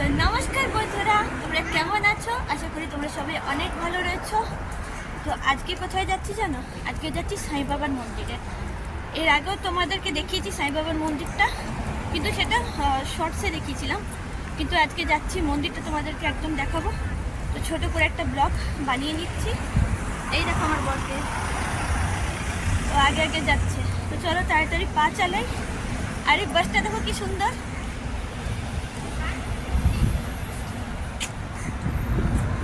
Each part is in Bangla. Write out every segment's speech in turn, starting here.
নমস্কার বন্ধুরা, তোমরা কেমন আছো? আশা করি তোমরা সবাই অনেক ভালো রয়েছো। তো আজকে কোথায় যাচ্ছি জানো? আজকে যাচ্ছি সাই বাবার মন্দিরে। এর আগেও তোমাদেরকে দেখিয়েছি সাই বাবার মন্দিরটা, কিন্তু সেটা শর্টসে দেখিয়েছিলাম। কিন্তু আজকে যাচ্ছি, মন্দিরটা তোমাদেরকে একদম দেখাবো। তো ছোট করে একটা ব্লগ বানিয়ে নিচ্ছি। এই দেখো আমার বরকে, তো আগে আগে যাচ্ছে। তো চলো তাড়াতাড়ি পা চালাই। আর এই বাসটা দেখো কি সুন্দর,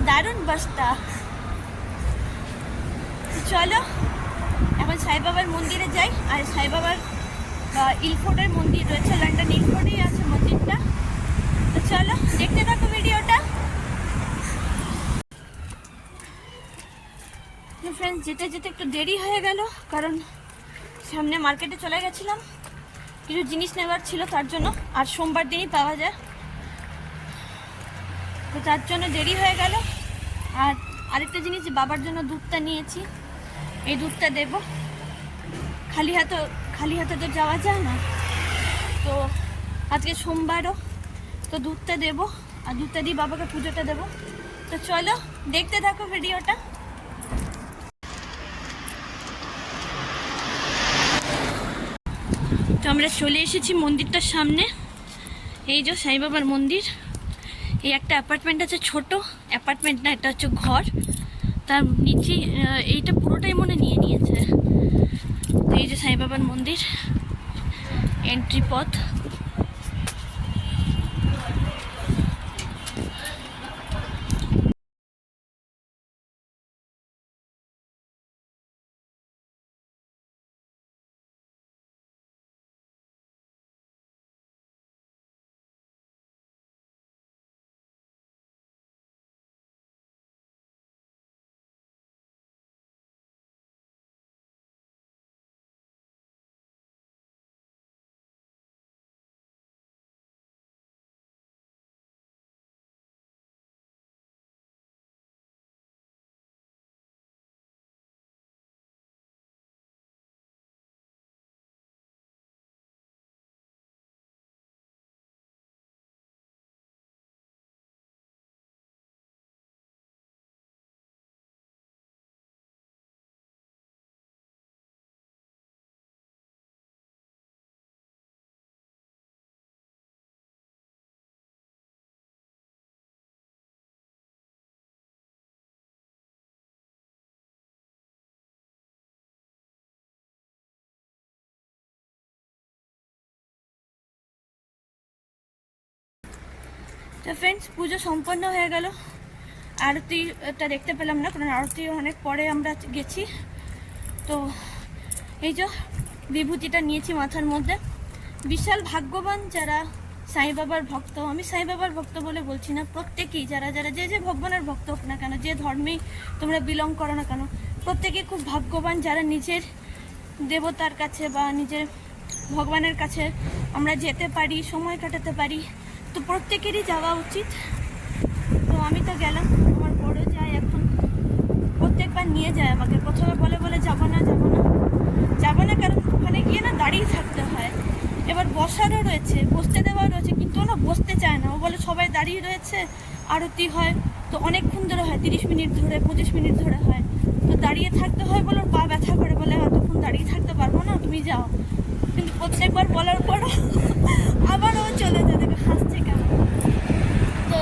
দারুণ বাসটা। চলো এখন সাই বাবার মন্দিরে যাই। আর সাই বাবার ইলফোর্ডের মন্দির রয়েছে, লন্ডন ইলফোর্ডেই আছে মন্দিরটা। তো চলো দেখতে থাকো ভিডিওটা। ফ্রেন্ডস, যেতে যেতে একটু দেরি হয়ে গেল, কারণ সামনে মার্কেটে চলে গেছিলাম, কিছু জিনিস নেওয়ার ছিল তার জন্য। আর সোমবার দিনই পাওয়া যায়, তো তার জন্য দেরি হয়ে গেল। আর আরেকটা জিনিস, বাবার জন্য দুধটা নিয়েছি, এই দুধটা দেব। খালি হাতে তো যাওয়া যায় না, তো আজকে সোমবারও, তো দুধটা দেব। আর দুধটা দিয়ে বাবাকে পুজোটা দেব। তো চলো দেখতে থাকো ভিডিওটা। তো আমরা চলে এসেছি মন্দিরটার সামনে। এই যে সাই বাবার মন্দির। এই একটা অ্যাপার্টমেন্ট আছে, ছোট অ্যাপার্টমেন্ট না, এটা হচ্ছে ঘর। তার নিচে এইটা পুরোটাই মনে নিয়ে নিয়েছে। তো এই যে সাই বাবার মন্দির, এন্ট্রি পথ। তো ফ্রেন্ডস, পুজো সম্পন্ন হয়ে গেল। আরতিটা দেখতে পেলাম না, কারণ আরতি অনেক পরে আমরা গেছি। তো এই যে বিভূতিটা নিয়েছি মাথার মধ্যে। বিশাল ভাগ্যবান যারা সাই বাবার ভক্ত। আমি সাই বাবার ভক্ত বলে বলছি না, প্রত্যেকেই যারা যারা যে ভগবানের ভক্ত হোক না কেন, যে ধর্মেই তোমরা বিলং করো না কেন, প্রত্যেকেই খুব ভাগ্যবান যারা নিজের দেবতার কাছে বা নিজের ভগবানের কাছে আমরা যেতে পারি, সময় কাটাতে পারি। তো প্রত্যেকেরই যাওয়া উচিত। তো আমি তো গেলাম, আমার বড় যায়, এখন প্রত্যেকবার নিয়ে যায় আমাকে। প্রথমে বলে যাবো না, কারণ ওখানে গিয়ে না দাঁড়িয়ে থাকতে হয়। এবার বসারও রয়েছে, বসতে দেওয়াও রয়েছে, কিন্তু না বসতে চায় না। ও বলে সবাই দাঁড়িয়ে রয়েছে, আরতি হয়, তো অনেকক্ষণ ধরে হয়, 30 মিনিট ধরে, 25 মিনিট ধরে হয়। তো দাঁড়িয়ে থাকতে হয়, বলে পা ব্যথা করে, বলে এতক্ষণ দাঁড়িয়ে থাকতে পারবো না, তুমি যাও। কিন্তু প্রত্যেকবার বলার পরও আবার ও চলে যায়। দেখো হাসছে কেমন। তো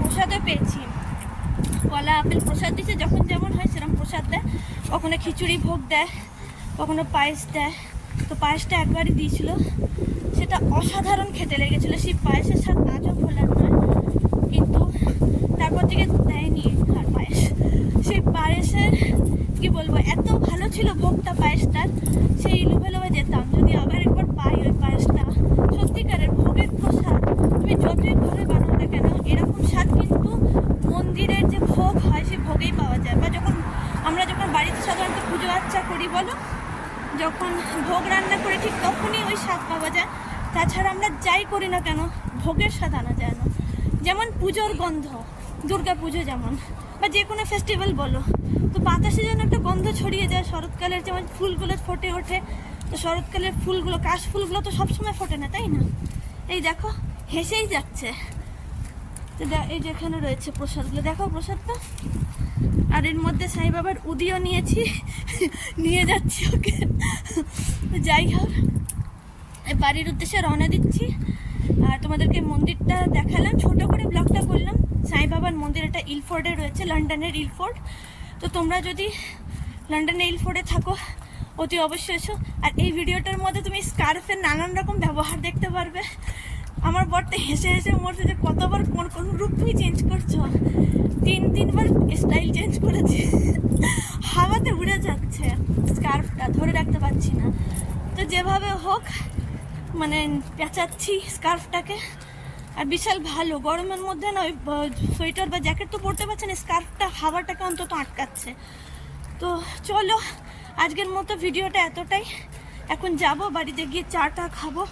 প্রসাদও পেয়েছি, কলা আপেল প্রসাদ দিচ্ছে, যখন যেমন হয় সেরকম প্রসাদ দেয়। কখনো খিচুড়ি ভোগ দেয়, কখনো পায়েস দেয়। তো পায়েসটা একবারই দিয়েছিল, সেটা অসাধারণ খেতে লেগেছিলো। সেই পায়েসের স্বাদ আজও ভোলার নয়, কিন্তু তারপর থেকে দেয়নি আর পায়েস। সেই পায়েসের কি বলবো, এত ভালো ছিল ভোগটা পায়েসটার, সেই লোভে যেতাম যদি আবার একবার পাই ওই পায়েসটা। সত্যিকারের ভোগের প্রসাদ, তুমি যতই ঘরে বানাও না কেন, এরকম স্বাদ কিন্তু মন্দিরের যে ভোগ হয় সেই ভোগেই পাওয়া যায়। বা আমরা যখন বাড়িতে সাধারণত পুজো আর্চা করি বলো, যখন ভোগ রান্না করি, ঠিক তখনই ওই স্বাদ পাওয়া যায়। তাছাড়া আমরা যাই করি না কেন, ভোগের স্বাদ আনা যায় না। যেমন পুজোর গন্ধ, দুর্গা পুজো যেমন, বা যে কোনো ফেস্টিভ্যাল বলো, তো বাতাসে যেন একটা গন্ধ ছড়িয়ে যায়। শরৎকালের যেমন ফুলগুলো ফোটে ওঠে, তো শরৎকালের ফুলগুলো, কাশ ফুলগুলো তো সবসময় ফোটে না, তাই না? এই দেখো হেসেই যাচ্ছে। তো এই যে এখানে রয়েছে প্রসাদগুলো, দেখো প্রসাদটা। আর এর মধ্যে সাই বাবার উদিও নিয়েছি, নিয়ে যাচ্ছি ওকে। যাই হোক, বাড়ির উদ্দেশ্যে রওনা দিচ্ছি। আর তোমাদেরকে মন্দিরটা দেখালাম, ছোট করে ব্লগটা করলাম। সাই বাবার মন্দির এটা ইলফোর্ডে রয়েছে, লন্ডনের ইলফোর্ড। তো তোমরা যদি লন্ডনে ইলফোর্ডে থাকো অতি অবশ্যই এসো। আর এই ভিডিওটার মধ্যে তুমি স্কার্ফের নানান রকম ব্যবহার দেখতে পারবে। আমার বরটা হেসে হেসে মরছে যে কতবার কোন কোন রূপ তুমি চেঞ্জ করছো। তিনবার স্টাইল চেঞ্জ করেছে, হাওয়াতে উড়ে যাচ্ছে স্কার্ফটা, ধরে রাখতে পারছি না। তো যেভাবে হোক মানে পেঁচাচ্ছি স্কার্ফটাকে। আর বিশাল ভালো গরমের মধ্যে না ওই সোয়েটার বা জ্যাকেট তো পরতে পারছে না, স্কার্ফটা হাওয়াটাকে অন্তত আটকাচ্ছে। তো চলো আজকের মতো ভিডিওটা এতটাই। এখন যাব বাড়িতে গিয়ে চাটা খাবো।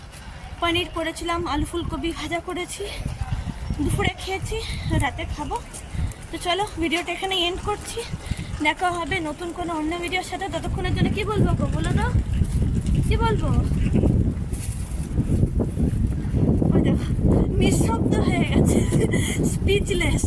পনির করেছিলাম, আলু ফুলকপি ভাজা করেছি, দুপুরে খেয়েছি, রাতে খাবো। তো চলো ভিডিওটা এখানে এন্ড করছি। দেখা হবে নতুন কোনো অন্য ভিডিওর সাথে। ততক্ষণের জন্য কি বলবো গো, বলো তো কি বলবো? নিঃশব্দ হয়ে গেছে, স্পিচলেস।